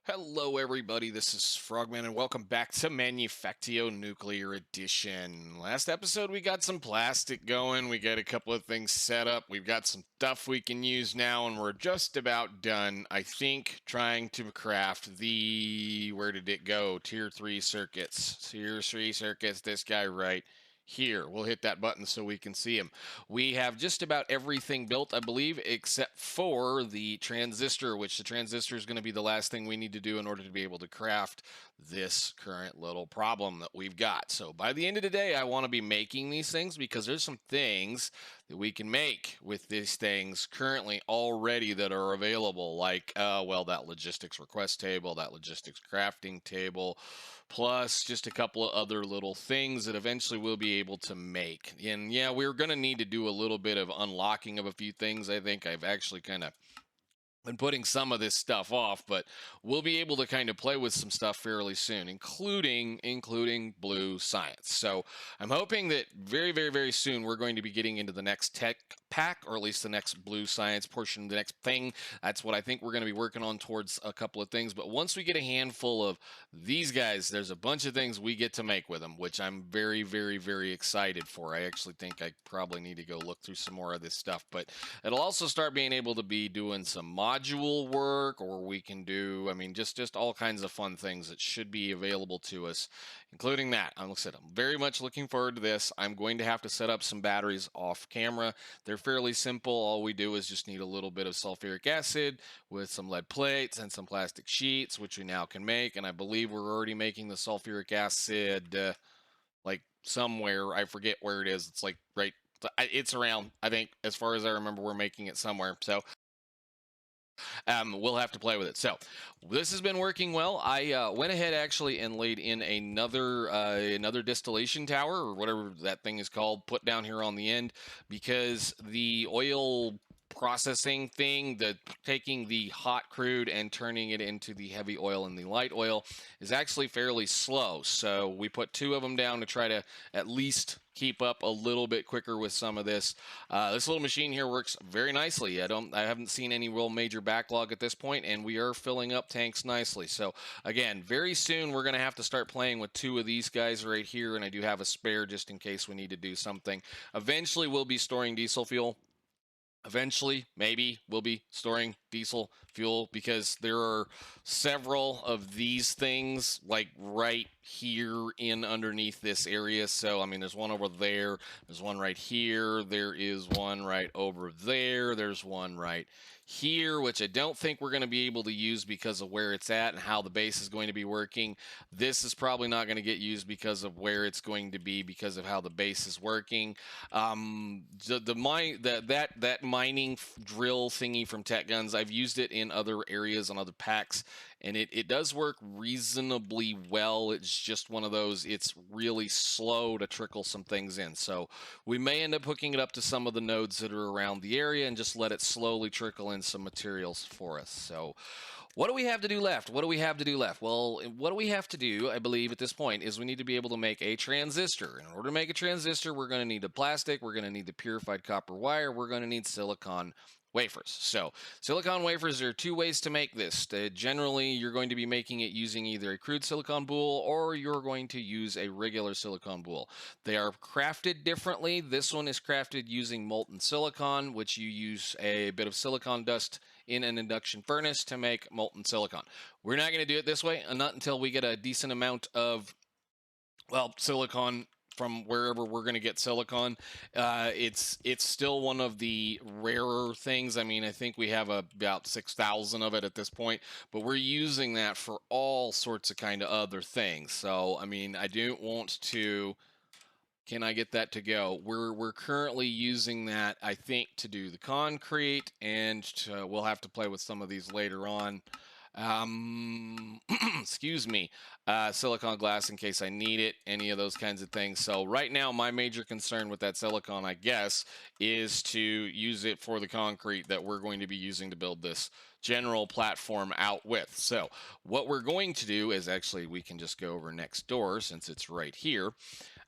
Hello, everybody. This is Frogman, and welcome back to Manufactio Nuclear Edition. Last episode, we got some plastic going. We got a couple of things set up. We've got some stuff we can use now, and we're just about done, I think, trying to craft the. Where did it go? Tier 3 circuits. Tier 3 circuits, this guy right here. We'll hit that button so we can see him. We have just about everything built, I believe, except for the transistor, which the transistor is going to be the last thing we need to do in order to be able to craft this current little problem that we've got. So by the end of the day, I want to be making these things because there's some things that we can make with these things currently already that are available, like, well, that logistics request table, that logistics crafting table, plus just a couple of other little things that eventually we'll be able to make. And yeah, we're going to need to do a little bit of unlocking of a few things. I think I've actually kind of been putting some of this stuff off, but we'll be able to kind of play with some stuff fairly soon, including blue science. So I'm hoping that very soon we're going to be getting into the next tech pack, or at least the next blue science portion, the next thing. That's what I think we're going to be working on towards a couple of things. But once we get a handful of these guys, there's a bunch of things we get to make with them, which I'm very excited for. I actually think I probably need to go look through some more of this stuff, but it'll also start being able to be doing some module work, or we can do, I mean, just all kinds of fun things that should be available to us, including that. I'm very much looking forward to this. I'm going to have to set up some batteries off camera. They're fairly simple. All we do is just need a little bit of sulfuric acid with some lead plates and some plastic sheets, which we now can make. And I believe we're already making the sulfuric acid like somewhere. I forget where it is. It's like right. It's around, I think, as far as I remember, we're making it somewhere. So we'll have to play with it. So this has been working well. I went ahead actually and laid in another distillation tower, or whatever that thing is called, put down here on the end, because the oil processing thing, the taking the hot crude and turning it into the heavy oil and the light oil, is actually fairly slow. So we put two of them down to try to at least keep up a little bit quicker with some of this. This little machine here works very nicely. I haven't seen any real major backlog at this point, and we are filling up tanks nicely. So again, very soon we're going to have to start playing with two of these guys right here, and I do have a spare just in case we need to do something. Eventually we'll be storing diesel fuel. Eventually, maybe we'll be storing diesel fuel, because there are several of these things like right here in underneath this area. So I mean, there's one over there, there's one right here, there is one right over there, there's one right here, which I don't think we're going to be able to use because of where it's at and how the base is going to be working. This is probably not going to get used because of where it's going to be, because of how the base is working. That mining drill thingy from Tech Guns, I've used it in other areas on other packs, and it does work reasonably well. It's just one of those, it's really slow to trickle some things in. So we may end up hooking it up to some of the nodes that are around the area and just let it slowly trickle in some materials for us. So what do we have to do left? What do we have to do left? Well, what do we have to do, I believe, at this point, is we need to be able to make a transistor. In order to make a transistor, we're going to need the plastic, we're going to need the purified copper wire, we're going to need silicon wafers. So silicon wafers, there are two ways to make this. Generally, you're going to be making it using either a crude silicon boule, or you're going to use a regular silicon boule. They are crafted differently. This one is crafted using molten silicon, which you use a bit of silicon dust in an induction furnace to make molten silicon. We're not going to do it this way, not until we get a decent amount of, well, silicon from wherever we're going to get silicon. It's still one of the rarer things. I mean, I think we have about 6,000 of it at this point, but we're using that for all sorts of kind of other things. So, I mean, I don't want to. Can I get that to go? We're currently using that, I think, to do the concrete, and we'll have to play with some of these later on. Excuse me, silicon glass in case I need it, any of those kinds of things. So right now, my major concern with that silicon, I guess, is to use it for the concrete that we're going to be using to build this general platform out with. So what we're going to do is, actually, we can just go over next door since it's right here.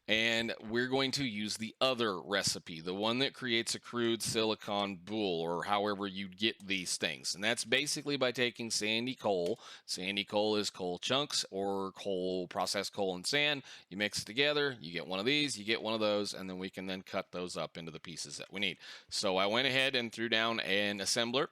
And we're going to use the other recipe, the one that creates a crude silicon boule, or however you get these things. And that's basically by taking sandy coal. Sandy coal is coal chunks or coal, processed coal and sand. You mix it together, you get one of these, you get one of those, and then we can then cut those up into the pieces that we need. So I went ahead and threw down an assembler.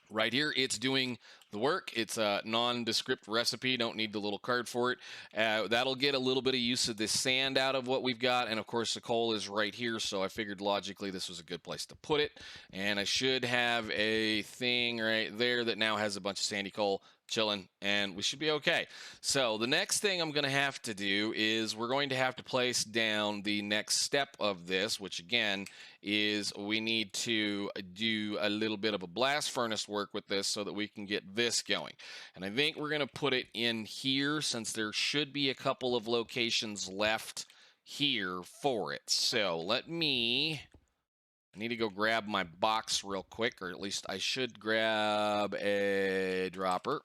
Right here, it's doing the work. It's a nondescript recipe. Don't need the little card for it. That'll get a little bit of use of this sand out of what we've got. And of course, the coal is right here. So I figured logically this was a good place to put it. And I should have a thing right there that now has a bunch of sandy coal chilling, and we should be okay. So the next thing I'm going to have to do is we're going to have to place down the next step of this, which again is we need to do a little bit of a blast furnace work with this so that we can get this going. And I think we're going to put it in here since there should be a couple of locations left here for it. So I need to go grab my box real quick, or at least I should grab a dropper.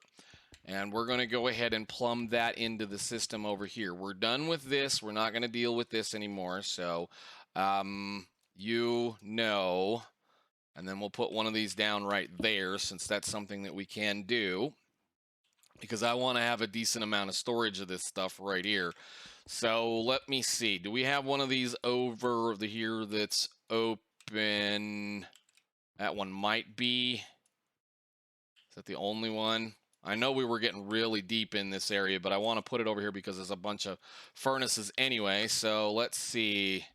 And we're going to go ahead and plumb that into the system over here. We're done with this. We're not going to deal with this anymore. So, you know, and then we'll put one of these down right there since that's something that we can do. Because I want to have a decent amount of storage of this stuff right here. So let me see. Do we have one of these over here that's open? That one might be. Is that the only one? I know we were getting really deep in this area, but I want to put it over here because there's a bunch of furnaces anyway. So let's see.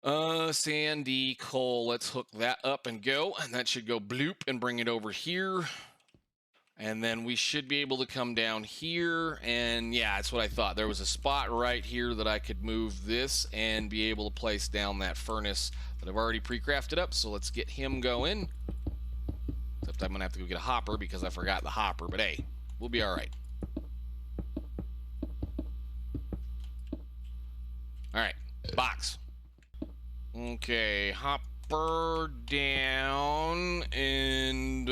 Sandy coal. Let's hook that up and go. And that should go bloop and bring it over here. And then we should be able to come down here. And yeah, that's what I thought. There was a spot right here that I could move this and be able to place down that furnace that I've already pre-crafted up. So let's get him going. Except I'm going to have to go get a hopper because I forgot the hopper. But hey, we'll be all right. All right, box. Okay, hopper down and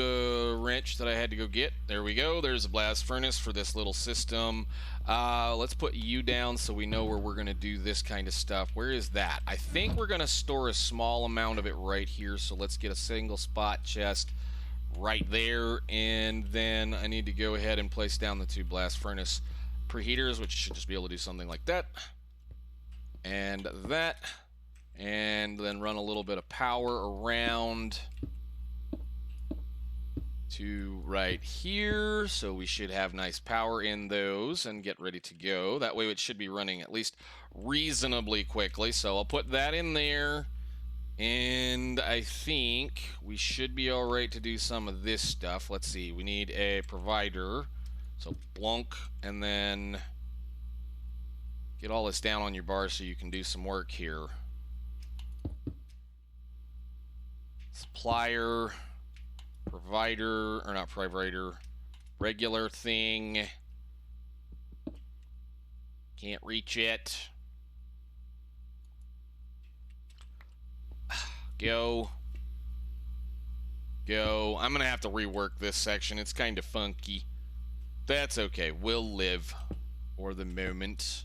wrench that I had to go get. There we go. There's a blast furnace for this little system. Let's put you down so we know where we're going to do this kind of stuff. Where is that? I think we're going to store a small amount of it right here. So let's get a single spot chest right there, and then I need to go ahead and place down the two blast furnace preheaters, which should just be able to do something like that and that, and then run a little bit of power around to right here, so we should have nice power in those and get ready to go. That way it should be running at least reasonably quickly, so I'll put that in there. And I think we should be all right to do some of this stuff. Let's see. We need a provider. So blunk, and then get all this down on your bar so you can do some work here. Supplier, provider, or not provider, regular thing. Can't reach it. Go. I'm going to have to rework this section. It's kind of funky. That's okay. We'll live for the moment.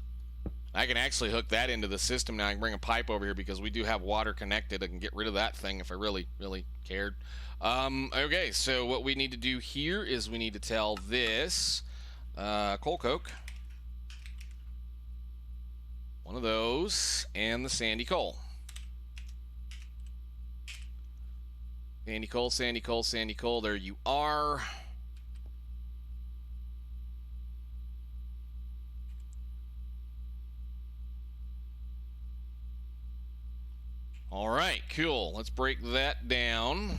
I can actually hook that into the system now. I can bring a pipe over here because we do have water connected. I can get rid of that thing if I really cared. Okay, so what we need to do here is we need to tell this coal coke. One of those, and the sandy coal. Sandy coal, sandy coal, sandy coal. There you are. All right, cool. Let's break that down.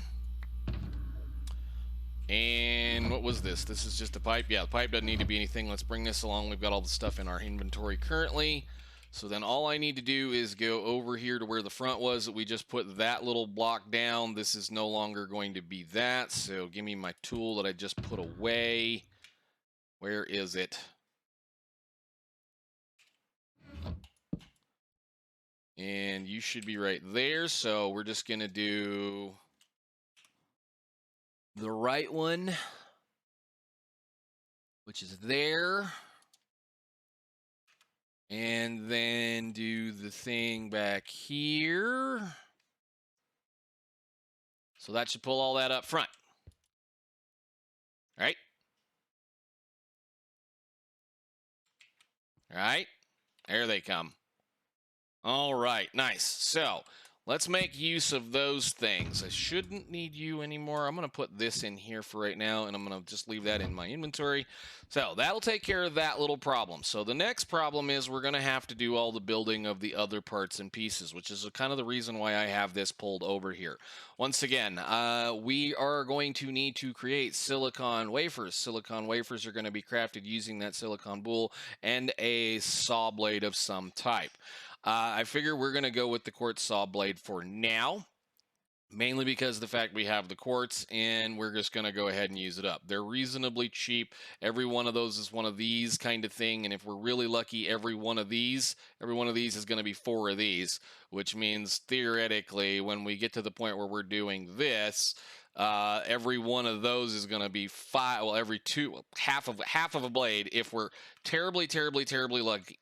And what was this? This is just a pipe. Yeah, the pipe doesn't need to be anything. Let's bring this along. We've got all the stuff in our inventory currently. So then all I need to do is go over here to where the front was that we just put that little block down. This is no longer going to be that. So give me my tool that I just put away. Where is it? And you should be right there. So we're just going to do the right one, which is there. And then do the thing back here. So that should pull all that up front. All right. All right. There they come. All right. Nice. So let's make use of those things. I shouldn't need you anymore. I'm going to put this in here for right now, and I'm going to just leave that in my inventory. So that'll take care of that little problem. So the next problem is we're going to have to do all the building of the other parts and pieces, which is kind of the reason why I have this pulled over here. Once again, we are going to need to create silicon wafers. Silicon wafers are going to be crafted using that silicon boule and a saw blade of some type. I figure we're going to go with the quartz saw blade for now, mainly because of the fact we have the quartz and we're just going to go ahead and use it up. They're reasonably cheap. Every one of those is one of these kind of thing, and if we're really lucky, every one of these is going to be 4 of these, which means theoretically when we get to the point where we're doing this, every one of those is going to be 5. Well, every 2, half of a blade. If we're terribly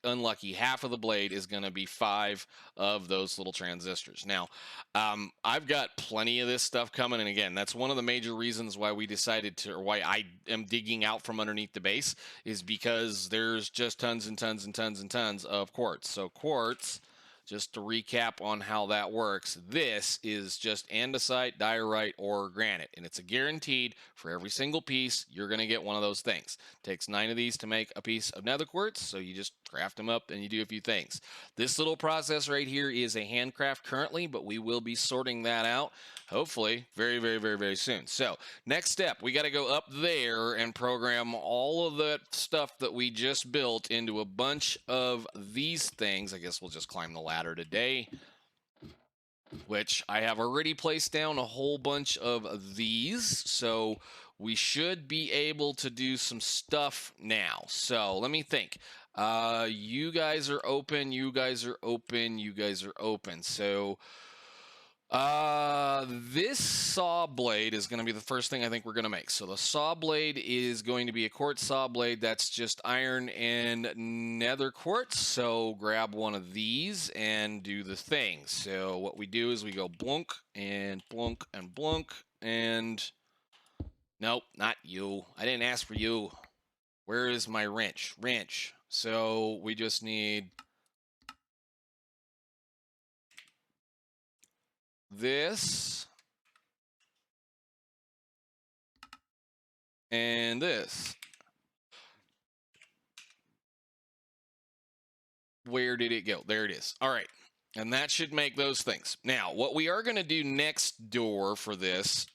unlucky, half of the blade is going to be 5 of those little transistors. Now, I've got plenty of this stuff coming, and again, that's one of the major reasons why we decided to, or why I am digging out from underneath the base, is because there's just tons and tons and tons and tons of quartz. So quartz, just to recap on how that works, this is just andesite, diorite, or granite, and it's a guaranteed for every single piece you're going to get one of those things. It takes 9 of these to make a piece of nether quartz, so you just craft them up and you do a few things. This little process right here is a handcraft currently, but we will be sorting that out hopefully very soon. So next step, we got to go up there and program all of that stuff that we just built into a bunch of these things. I guess we'll just climb the ladder today, which I have already placed down a whole bunch of these. So we should be able to do some stuff now. So let me think. You guys are open. You guys are open. You guys are open. So this saw blade is going to be the first thing I think we're going to make. So the saw blade is going to be a quartz saw blade. That's just iron and nether quartz. So grab one of these and do the thing. So what we do is we go blunk and blunk and blunk and nope, not you. I didn't ask for you. Where is my wrench? Wrench. So we just need this and this. Where did it go? There it is. All right. And that should make those things. Now, what we are going to do next door for this,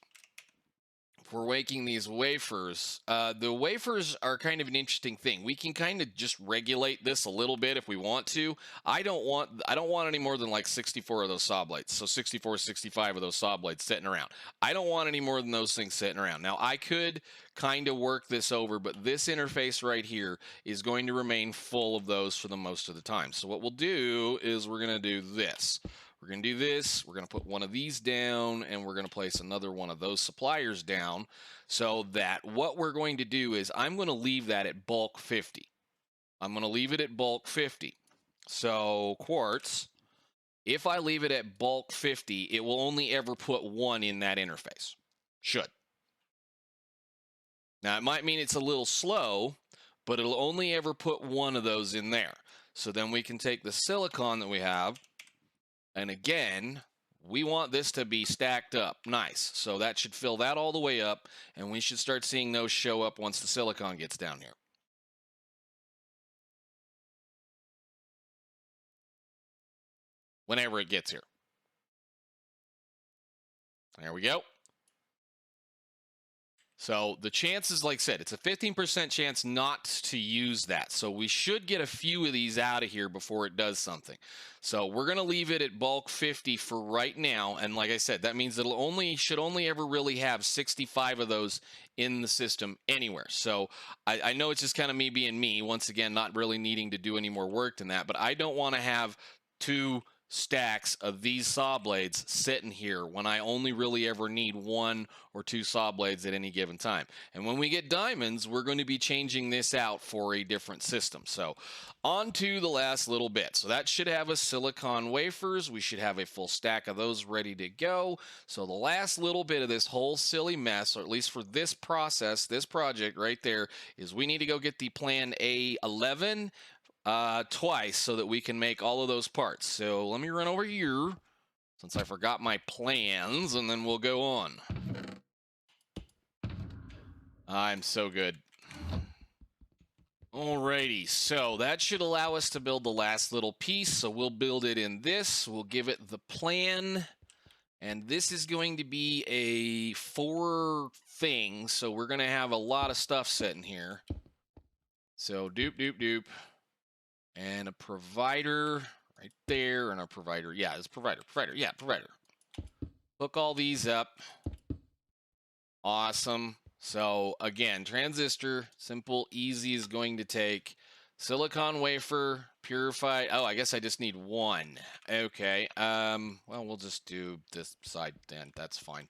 if we're making these wafers, the wafers are kind of an interesting thing. We can kind of just regulate this a little bit if we want to. I don't want any more than like 64 of those saw blades. So 64, 65 of those saw blades sitting around. I don't want any more than those things sitting around. Now, I could kind of work this over, but this interface right here is going to remain full of those for the most of the time. So what we'll do is we're going to do this. We're going to do this. We're going to put one of these down, and we're going to place another one of those suppliers down, so that what we're going to do is I'm going to leave that at bulk 50. I'm going to leave it at bulk 50. So quartz, if I leave it at bulk 50, it will only ever put 1 in that interface. Should. Now, it might mean it's a little slow, but it'll only ever put 1 of those in there. So then we can take the silicon that we have, and again, we want this to be stacked up nice. So that should fill that all the way up, and we should start seeing those show up once the silicon gets down here. Whenever it gets here. There we go. So the chances, like I said, it's a 15% chance not to use that. So we should get a few of these out of here before it does something. So we're going to leave it at bulk 50 for right now. And like I said, that means it'll should only ever really have 65 of those in the system anywhere. So I know it's just kind of me being me, once again, not really needing to do any more work than that. But I don't want to have 2 stacks of these saw blades sitting here when I only really ever need 1 or 2 saw blades at any given time. And when we get diamonds, we're going to be changing this out for a different system. So on to the last little bit. So that should have us silicon wafers. We should have a full stack of those ready to go. So the last little bit of this whole silly mess, or at least for this process, this project right there, is we need to go get the plan A11 twice so that we can make all of those parts. So let me run over here since I forgot my plans, and then we'll go on. I'm so good. Alrighty, so that should allow us to build the last little piece. So we'll build it in this. We'll give it the plan. And this is going to be a 4 thing. So we're going to have a lot of stuff sitting here. So doop, doop, doop. And a provider right there, and a provider. Yeah, it's provider. Yeah, provider. Hook all these up. Awesome. So again, transistor, simple, easy, is going to take silicon wafer, purified. Oh, I guess I just need 1. Okay. Well, we'll just do this side then. That's fine.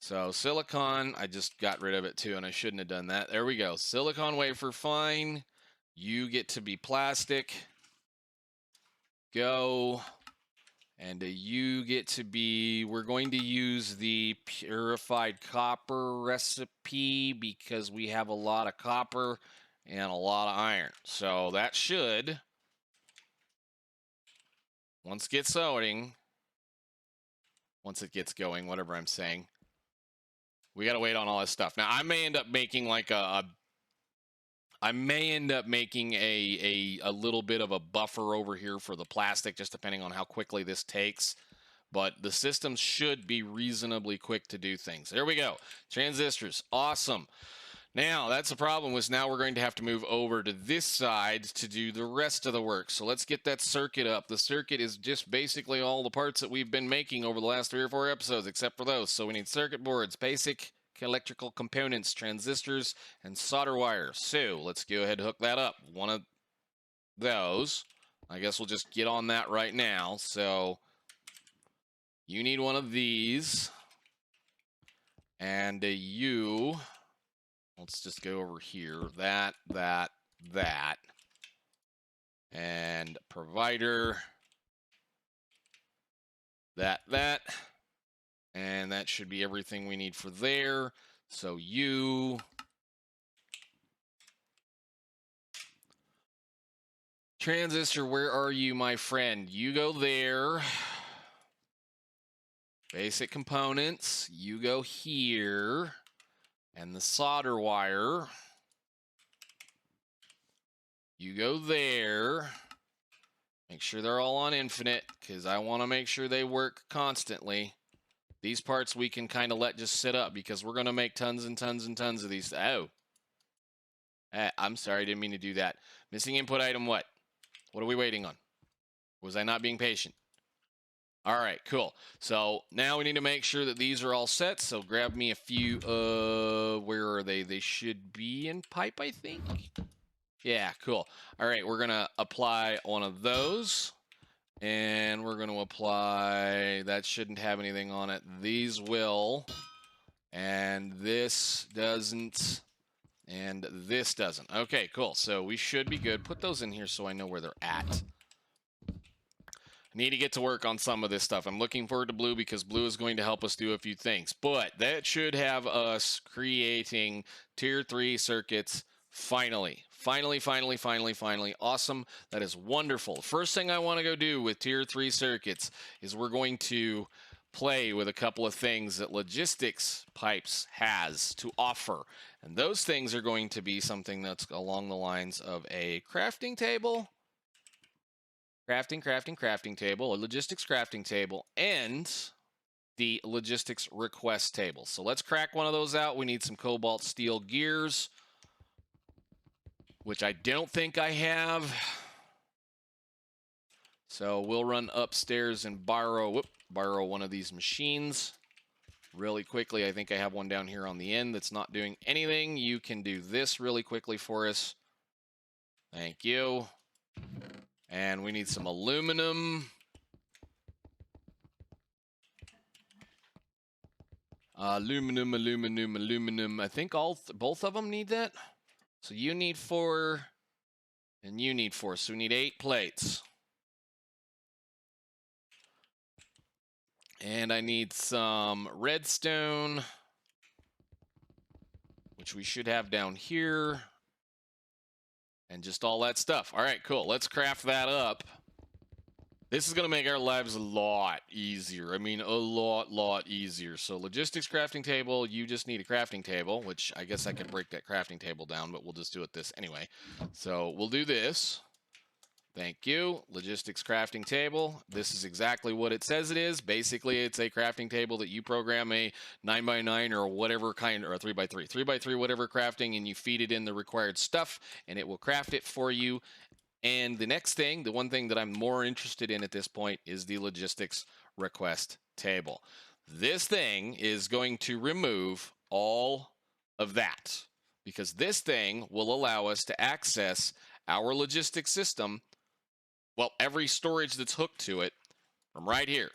So silicon, I just got rid of it too, and I shouldn't have done that. There we go. Silicon wafer, fine. You get to be plastic. Go. And you get to be, we're going to use the purified copper recipe because we have a lot of copper and a lot of iron. So that should, once it gets going, whatever I'm saying, we got to wait on all this stuff. Now, I may end up making like a little bit of a buffer over here for the plastic, just depending on how quickly this takes. But the system should be reasonably quick to do things. There we go. Transistors. Awesome. Now, that's the problem, was now we're going to have to move over to this side to do the rest of the work. So let's get that circuit up. The circuit is just basically all the parts that we've been making over the last 3 or 4 episodes, except for those. So we need circuit boards, basic electrical components, transistors, and solder wire. So let's go ahead and hook that up. One of those. I guess we'll just get on that right now. So you need one of these. And you... Let's just go over here. That. And provider. That. And that should be everything we need for there. So you. Transistor, where are you, my friend? You go there. Basic components. You go here. And the solder wire, you go there. Make sure they're all on infinite, because I want to make sure they work constantly. These parts we can kind of let just sit up, because we're going to make tons and tons and tons of these. Oh. I'm sorry, I didn't mean to do that. Missing input item what? What are we waiting on? Was I not being patient? All right, cool. So now we need to make sure that these are all set. So grab me a few, where are they? They should be in pipe, I think. Yeah, cool. All right, we're going to apply one of those. And we're going to apply, that shouldn't have anything on it. These will. And this doesn't. And this doesn't. Okay, cool. So we should be good. Put those in here so I know where they're at. I need to get to work on some of this stuff. I'm looking forward to blue because blue is going to help us do a few things. But that should have us creating tier 3 circuits finally. Finally. Awesome. That is wonderful. The first thing I want to go do with tier 3 circuits is we're going to play with a couple of things that logistics pipes has to offer. And those things are going to be something that's along the lines of a crafting table. Crafting table, a logistics crafting table, and the logistics request table. So let's crack one of those out. We need some cobalt steel gears, which I don't think I have. So we'll run upstairs and borrow one of these machines really quickly. I think I have one down here on the end that's not doing anything. You can do this really quickly for us. Thank you. And we need some aluminum. Aluminum. I think both of them need that. So you need 4, and you need 4. So we need 8 plates. And I need some redstone, which we should have down here. And just all that stuff. All right, cool. Let's craft that up. This is going to make our lives a lot easier. I mean, a lot easier. So logistics crafting table, you just need a crafting table, which I guess I could break that crafting table down, but we'll just do it this anyway. So we'll do this. Thank you. Logistics crafting table. This is exactly what it says it is. Basically, it's a crafting table that you program a 9x9 or whatever kind, or a 3x3. 3x3, whatever crafting, and you feed it in the required stuff, and it will craft it for you. And the next thing, the one thing that I'm more interested in at this point, is the logistics request table. This thing is going to remove all of that, because this thing will allow us to access our logistics system, well, every storage that's hooked to it, from right here.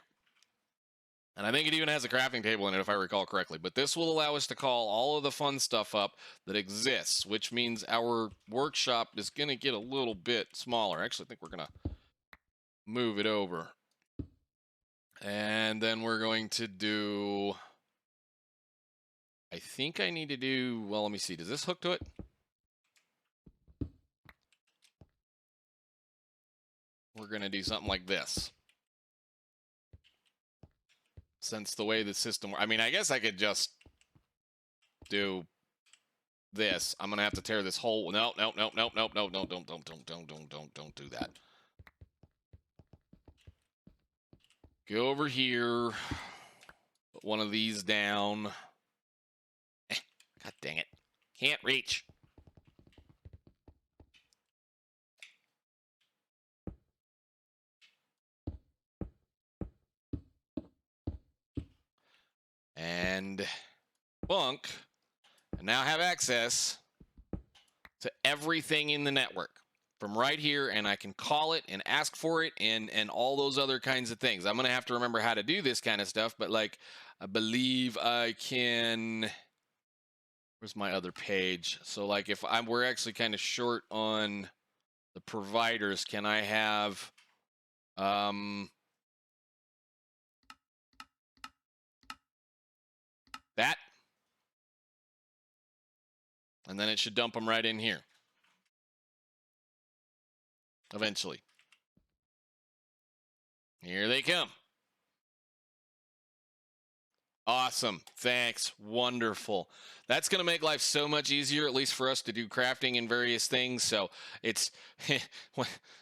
And I think it even has a crafting table in it, if I recall correctly. But this will allow us to call all of the fun stuff up that exists, which means our workshop is going to get a little bit smaller. Actually, I think we're going to move it over. And then we're going to do... I think I need to do... Well, let me see. Does this hook to it? We're going to do something like this. Since the way the system, I mean, I guess I could just do this. I'm gonna have to tear this whole. No, don't do that. Go over here. Put one of these down. God dang it! Can't reach. And bunk, and now have access to everything in the network from right here, and I can call it and ask for it and all those other kinds of things. I'm gonna have to remember how to do this kind of stuff, but like I believe I can. Where's my other page? So like if we're actually kind of short on the providers, can I have that? And then it should dump them right in here. Eventually. Here they come. Awesome. Thanks. Wonderful. That's going to make life so much easier, at least for us to do crafting and various things. So it's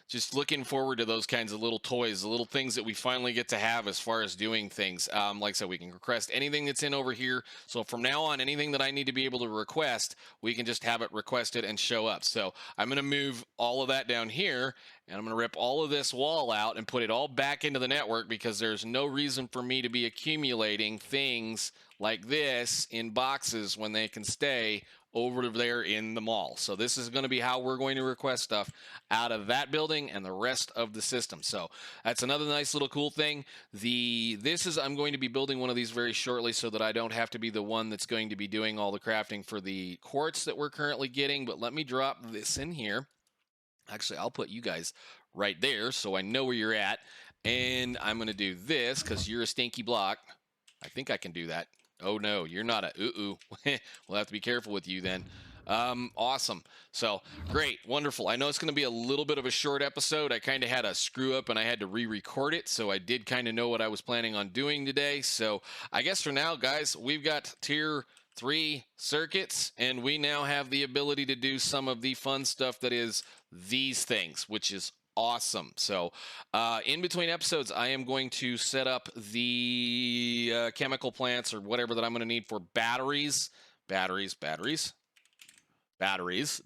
just looking forward to those kinds of little toys, the little things that we finally get to have as far as doing things. Like I said, we can request anything that's in over here. So from now on, anything that I need to be able to request, we can just have it requested and show up. So I'm going to move all of that down here, and I'm going to rip all of this wall out and put it all back into the network, because there's no reason for me to be accumulating things like this in boxes when they can stay over there in the mall. So this is going to be how we're going to request stuff out of that building and the rest of the system. So that's another nice little cool thing. I'm going to be building one of these very shortly, so that I don't have to be the one that's going to be doing all the crafting for the quartz that we're currently getting. But let me drop this in here. Actually, I'll put you guys right there so I know where you're at. And I'm going to do this because you're a stinky block. I think I can do that. Oh, no, you're not a ooh-ooh. We'll have to be careful with you then. Awesome. So, great. Wonderful. I know it's going to be a little bit of a short episode. I kind of had a screw up and I had to re-record it, so I did kind of know what I was planning on doing today. So, I guess for now, guys, we've got tier 3 circuits, and we now have the ability to do some of the fun stuff that is these things, which is awesome. So in between episodes, I am going to set up the chemical plants or whatever that I'm going to need for batteries,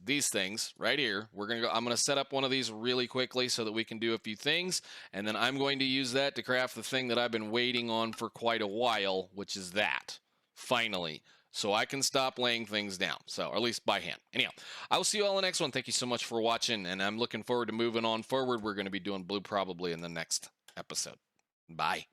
these things right here. I'm going to set up one of these really quickly so that we can do a few things, and then I'm going to use that to craft the thing that I've been waiting on for quite a while, which is that. Finally, so I can stop laying things down. So, or at least by hand. Anyhow, I will see you all in the next one. Thank you so much for watching, and I'm looking forward to moving on forward. We're going to be doing blue probably in the next episode. Bye.